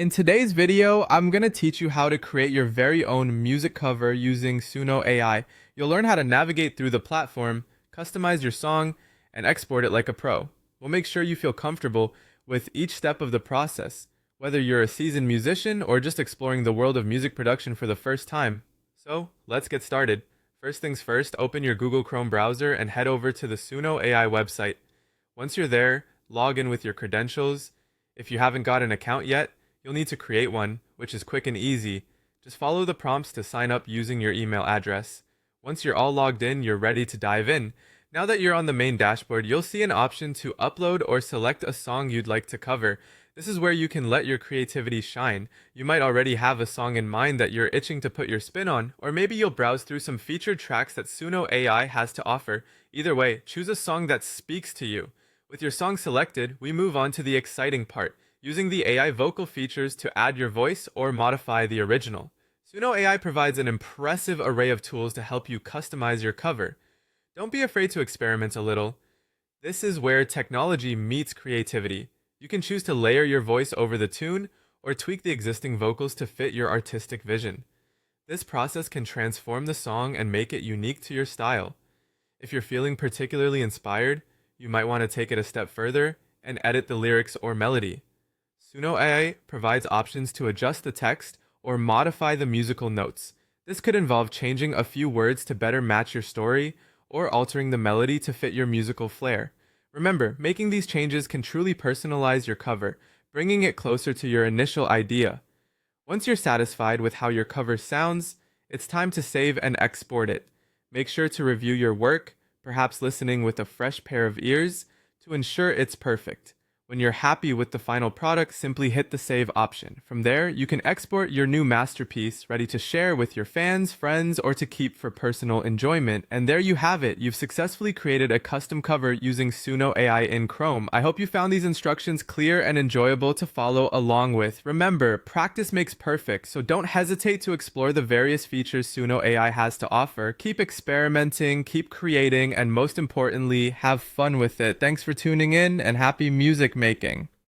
In today's video, I'm going to teach you how to create your very own music cover using Suno AI. You'll learn how to navigate through the platform, customize your song, and export it like a pro. We'll make sure you feel comfortable with each step of the process, whether you're a seasoned musician or just exploring the world of music production for the first time. So, let's get started. First things first, open your Google Chrome browser and head over to the Suno AI website. Once you're there, log in with your credentials. If you haven't got an account yet, you'll need to create one, which is quick and easy. Just follow the prompts to sign up using your email address. Once you're all logged in, you're ready to dive in. Now that you're on the main dashboard, you'll see an option to upload or select a song you'd like to cover. This is where you can let your creativity shine. You might already have a song in mind that you're itching to put your spin on, or maybe you'll browse through some featured tracks that Suno AI has to offer. Either way, choose a song that speaks to you. With your song selected, we move on to the exciting part, using the AI vocal features to add your voice or modify the original. Suno AI provides an impressive array of tools to help you customize your cover. Don't be afraid to experiment a little. This is where technology meets creativity. You can choose to layer your voice over the tune or tweak the existing vocals to fit your artistic vision. This process can transform the song and make it unique to your style. If you're feeling particularly inspired, you might want to take it a step further and edit the lyrics or melody. Suno AI provides options to adjust the text or modify the musical notes. This could involve changing a few words to better match your story or altering the melody to fit your musical flair. Remember, making these changes can truly personalize your cover, bringing it closer to your initial idea. Once you're satisfied with how your cover sounds, it's time to save and export it. Make sure to review your work, perhaps listening with a fresh pair of ears, to ensure it's perfect. When you're happy with the final product, simply hit the save option. From there, you can export your new masterpiece, ready to share with your fans, friends, or to keep for personal enjoyment. And there you have it. You've successfully created a custom cover using Suno AI in Chrome. I hope you found these instructions clear and enjoyable to follow along with. Remember, practice makes perfect, so don't hesitate to explore the various features Suno AI has to offer. Keep experimenting, keep creating, and most importantly, have fun with it. Thanks for tuning in, and happy music making.